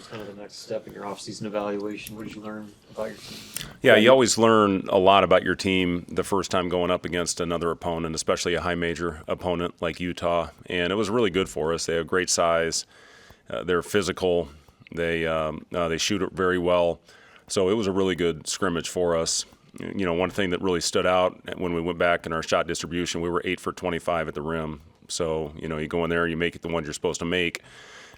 was kind of the next step in your off-season evaluation. What did you learn about your team? Yeah, you always learn a lot about your team the first time going up against another opponent, especially a high major opponent like Utah. And it was really good for us. They have great size. They're physical. They shoot it very well. So it was a really good scrimmage for us. You know, one thing that really stood out when we went back in our shot distribution, we were 8 for 25 at the rim. So, you know, you go in there, you make it the ones you're supposed to make.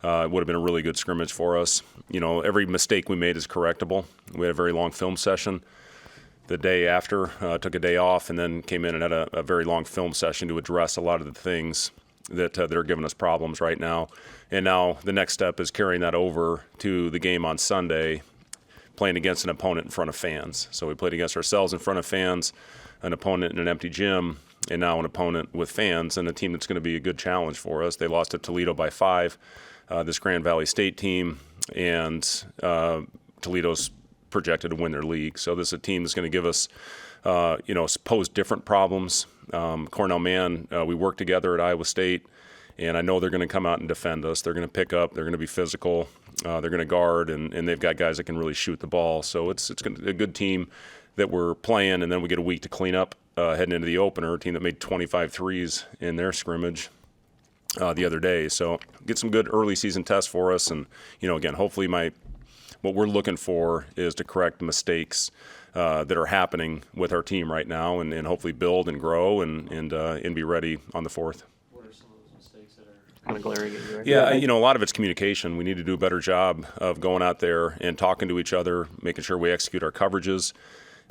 It would have been a really good scrimmage for us. You know, every mistake we made is correctable. We had a very long film session the day after, took a day off, and then came in and had a very long film session to address a lot of the things that are giving us problems right now. And now the next step is carrying that over to the game on Sunday, playing against an opponent in front of fans. So we played against ourselves in front of fans, an opponent in an empty gym, and now an opponent with fans, and a team that's going to be a good challenge for us. They lost to Toledo by 5. This Grand Valley State team, and Toledo's projected to win their league. So this is a team that's going to give us, pose different problems. Cornell Man, we work together at Iowa State, and I know they're going to come out and defend us. They're going to pick up. They're going to be physical. They're going to guard, and they've got guys that can really shoot the ball. So it's a good team that we're playing, and then we get a week to clean up heading into the opener, a team that made 25 threes in their scrimmage the other day. So get some good early season tests for us. And, you know, again, hopefully what we're looking for is to correct the mistakes that are happening with our team right now, and hopefully build and grow and be ready on the 4th. What are some of those mistakes that are kind of glaring at you right now? Yeah, you know, a lot of it's communication. We need to do a better job of going out there and talking to each other, making sure we execute our coverages.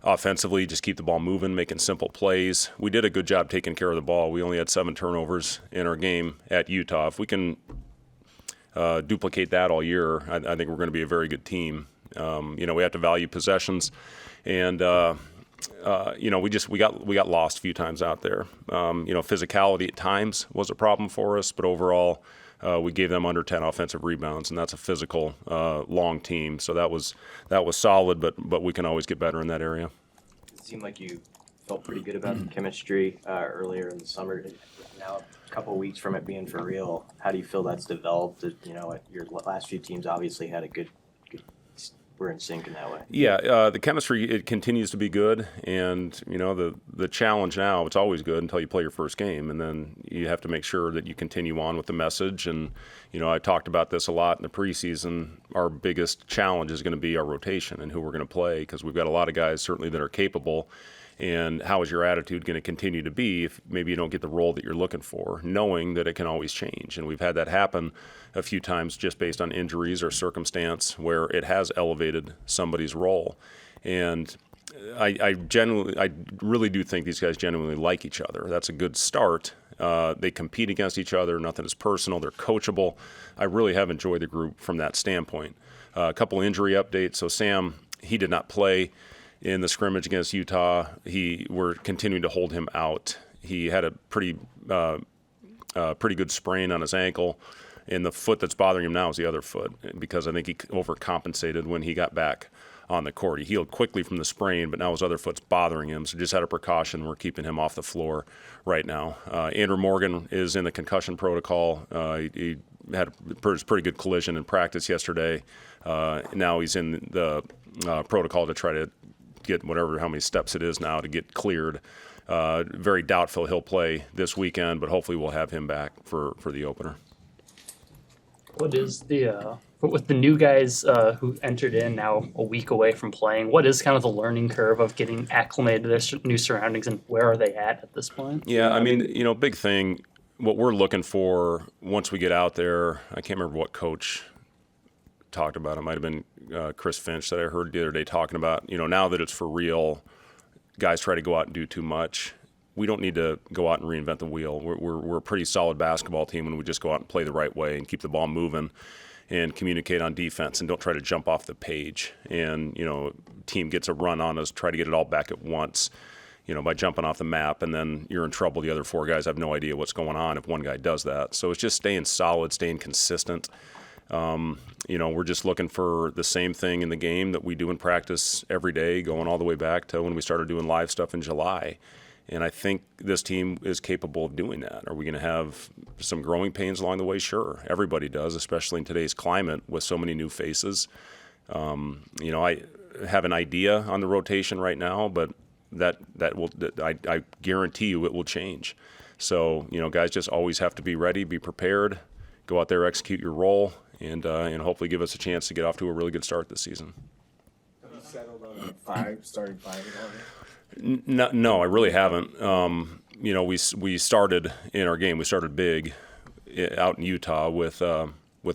Offensively, just keep the ball moving, making simple plays. We did a good job taking care of the ball. We only had 7 turnovers in our game at Utah. If we can duplicate that all year, I think we're going to be a very good team. We have to value possessions, and we got lost a few times out there. Physicality at times was a problem for us, but overall, we gave them under 10 offensive rebounds, and that's a physical, long team. So that was solid, but we can always get better in that area. It seemed like you felt pretty good about the chemistry earlier in the summer. Now, a couple of weeks from it being for real, how do you feel that's developed? You know, your last few teams obviously had a good we're in sync in that way. Yeah, the chemistry, it continues to be good, and you know the challenge now, it's always good until you play your first game, and then you have to make sure that you continue on with the message. And you know, I talked about this a lot in the preseason. Our biggest challenge is going to be our rotation and who we're going to play, because we've got a lot of guys certainly that are capable. And how is your attitude going to continue to be if maybe you don't get the role that you're looking for, knowing that it can always change? And we've had that happen a few times just based on injuries or circumstance where it has elevated somebody's role. And I really do think these guys genuinely like each other. That's a good start. They compete against each other. Nothing is personal. They're coachable. I really have enjoyed the group from that standpoint. A couple injury updates. So Sam, he did not play in the scrimmage against Utah. We're continuing to hold him out. He had a pretty good sprain on his ankle, and the foot that's bothering him now is the other foot, because I think he overcompensated when he got back on the court. He healed quickly from the sprain, but now his other foot's bothering him, so just out of precaution, we're keeping him off the floor right now. Andrew Morgan is in the concussion protocol. He had a pretty good collision in practice yesterday. Now he's in the protocol to try to get how many steps it is now to get cleared. Very doubtful he'll play this weekend, but hopefully we'll have him back for the opener. What is with the new guys who entered in now a week away from playing, what is kind of the learning curve of getting acclimated to their new surroundings, and where are they at this point? Yeah, I mean, you know, big thing, what we're looking for once we get out there, I can't remember what coach talked about. It might have been Chris Finch that I heard the other day talking about, you know, now that it's for real, guys try to go out and do too much. We don't need to go out and reinvent the wheel. We're a pretty solid basketball team when we just go out and play the right way and keep the ball moving and communicate on defense and don't try to jump off the page. And, you know, team gets a run on us, try to get it all back at once, you know, by jumping off the map, and then you're in trouble. The other 4 guys have no idea what's going on if one guy does that. So it's just staying solid, staying consistent. We're just looking for the same thing in the game that we do in practice every day, going all the way back to when we started doing live stuff in July. And I think this team is capable of doing that. Are we going to have some growing pains along the way? Sure. Everybody does, especially in today's climate with so many new faces. I have an idea on the rotation right now, but I guarantee you it will change. So, guys just always have to be ready, be prepared, go out there, execute your role, and hopefully give us a chance to get off to a really good start this season. Have you settled on starting five already? No, I really haven't. We started in our game. We started big out in Utah with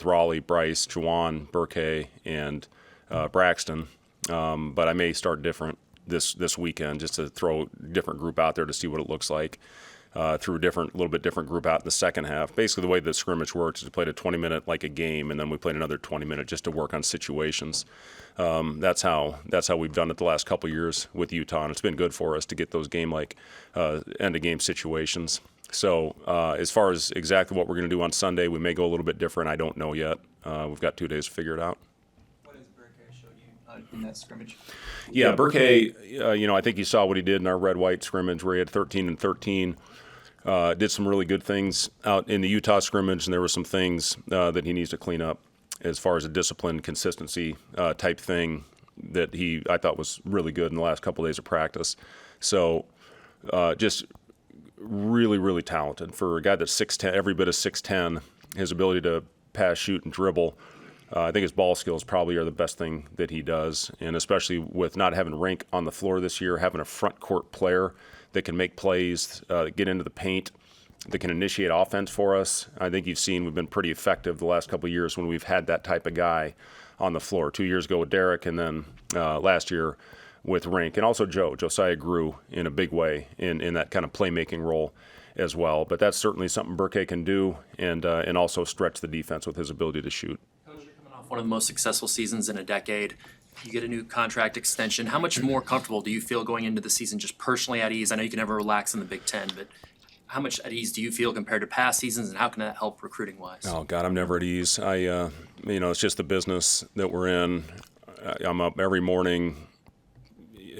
Raleigh, Bryce, Juwan, Burke, and Braxton. But I may start different this weekend just to throw a different group out there to see what it looks like. Through a little bit different group out in the second half. Basically, the way the scrimmage works is we played a 20-minute like a game, and then we played another 20-minute just to work on situations. That's how we've done it the last couple of years with Utah, and it's been good for us to get those end of game situations. So as far as exactly what we're going to do on Sunday, we may go a little bit different. I don't know yet. We've got 2 days to figure it out. What has Burke showed you in that scrimmage? Yeah, Burke, I think you saw what he did in our red-white scrimmage where he had 13 and 13. Did some really good things out in the Utah scrimmage, and there were some things that he needs to clean up as far as a discipline, consistency type thing that I thought was really good in the last couple of days of practice. So just really, really talented. For a guy that's 6'10", every bit of 6'10", his ability to pass, shoot, and dribble, I think his ball skills probably are the best thing that he does, and especially with not having Rink on the floor this year, having a front court player that can make plays, get into the paint, that can initiate offense for us. I think you've seen we've been pretty effective the last couple of years when we've had that type of guy on the floor. 2 years ago with Derek, and then last year with Rink, and also Josiah grew in a big way in that kind of playmaking role as well. But that's certainly something Burke can do, and also stretch the defense with his ability to shoot. Coach, you're coming off one of the most successful seasons in a decade. You get a new contract extension. How much more comfortable do you feel going into the season, just personally at ease? I know you can never relax in the Big Ten, but how much at ease do you feel compared to past seasons, and how can that help recruiting-wise? Oh, God, I'm never at ease. It's just the business that we're in. I'm up every morning,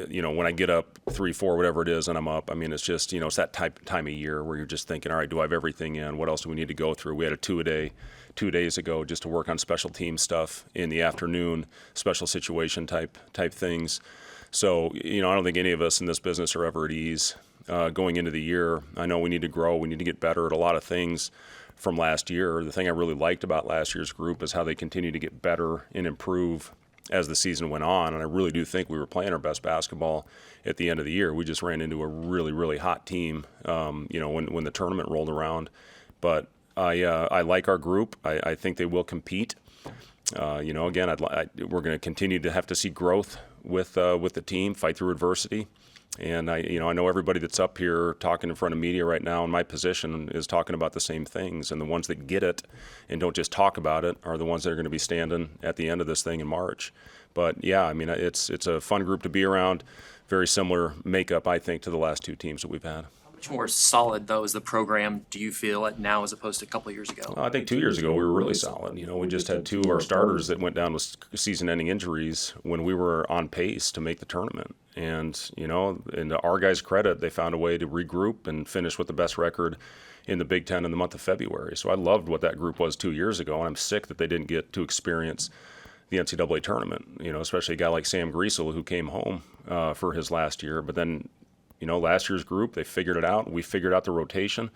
when I get up 3, 4, whatever it is, and I'm up. It's just, it's that time of year where you're just thinking, all right, do I have everything in? What else do we need to go through? We had a 2 days ago just to work on special team stuff in the afternoon, special situation type things. So, I don't think any of us in this business are ever at ease going into the year. I know we need to grow. We need to get better at a lot of things from last year. The thing I really liked about last year's group is how they continue to get better and improve as the season went on. And I really do think we were playing our best basketball at the end of the year. We just ran into a really, really hot team, when the tournament rolled around. But I like our group. I think they will compete. Again, we're going to continue to have to see growth with the team, fight through adversity. And I know everybody that's up here talking in front of media right now in my position is talking about the same things. And the ones that get it and don't just talk about it are the ones that are going to be standing at the end of this thing in March. But yeah, it's a fun group to be around. Very similar makeup, I think, to the last 2 teams that we've had. Much more solid, though, is the program, do you feel, now as opposed to a couple of years ago? I think 2 years ago we were really solid. We just had 2 of our starters that went down with season-ending injuries when we were on pace to make the tournament. And, and to our guys' credit, they found a way to regroup and finish with the best record in the Big Ten in the month of February. So I loved what that group was 2 years ago, and I'm sick that they didn't get to experience the NCAA tournament, especially a guy like Sam Griesel who came home for his last year. But then, last year's group, they figured it out. We figured out the rotation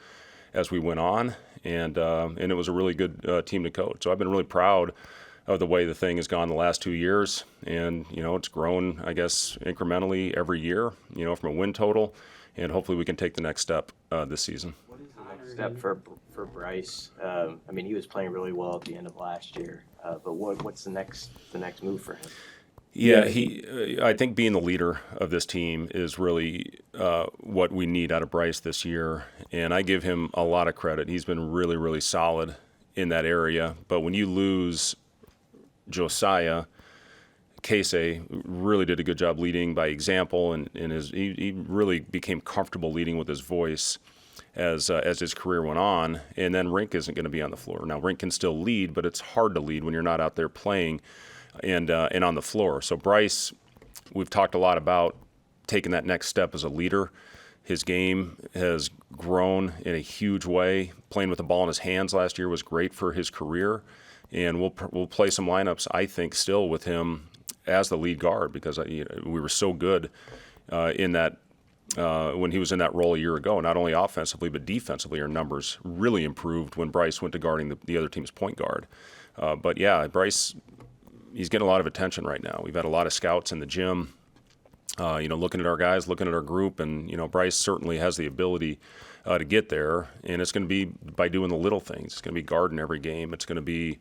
as we went on, and it was a really good team to coach. So I've been really proud of the way the thing has gone the last 2 years, and it's grown, I guess, incrementally every year, from a win total, and hopefully we can take the next step this season. What is the next step for Bryce? He was playing really well at the end of last year, but what's the next move for him? Yeah, I think being the leader of this team is really what we need out of Bryce this year, and I give him a lot of credit. He's been really, really solid in that area, but when you lose Josiah, Casey really did a good job leading by example, and he really became comfortable leading with his voice as his career went on. And then Rink isn't going to be on the floor. Now Rink can still lead, but it's hard to lead when you're not out there playing and on the floor. So Bryce, we've talked a lot about taking that next step as a leader. His game has grown in a huge way. Playing with the ball in his hands last year was great for his career, and we'll play some lineups, I think, still with him as the lead guard because we were so good in that when he was in that role a year ago. Not only offensively but defensively, our numbers really improved when Bryce went to guarding the other team's point guard. But yeah, Bryce, he's getting a lot of attention right now. We've had a lot of scouts in the gym. Looking at our guys, looking at our group, and Bryce certainly has the ability to get there, and it's going to be by doing the little things. It's going to be guarding every game. It's going to be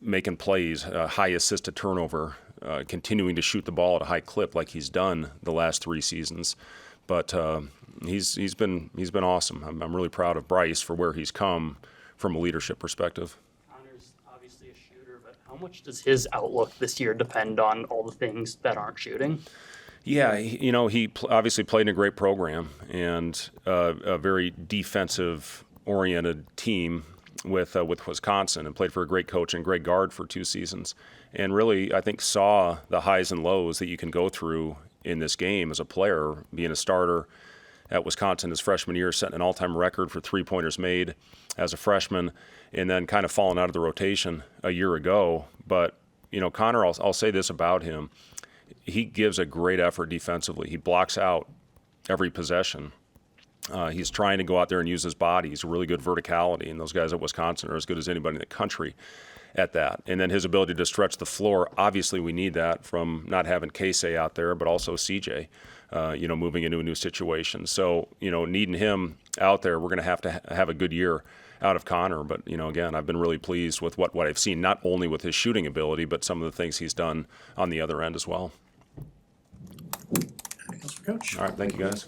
making plays, high assist to turnover, continuing to shoot the ball at a high clip like he's done the last 3 seasons. But he's been awesome. I'm really proud of Bryce for where he's come from a leadership perspective. Obviously a shooter, but how much does his outlook this year depend on all the things that aren't shooting? Yeah, he obviously played in a great program and a very defensive-oriented team with Wisconsin, and played for a great coach and great guard for 2 seasons. And really, I think, saw the highs and lows that you can go through in this game as a player, being a starter at Wisconsin his freshman year, setting an all-time record for three-pointers made as a freshman, and then kind of falling out of the rotation a year ago. But, Connor, I'll say this about him. He gives a great effort defensively. He blocks out every possession. He's trying to go out there and use his body. He's really good verticality, and those guys at Wisconsin are as good as anybody in the country at that. And then his ability to stretch the floor, obviously we need that from not having Casey out there, but also CJ, moving into a new situation. So, needing him out there, we're going to have a good year out of Connor. But, again, I've been really pleased with what I've seen, not only with his shooting ability, but some of the things he's done on the other end as well. Thanks for Coach. All right, thank you guys.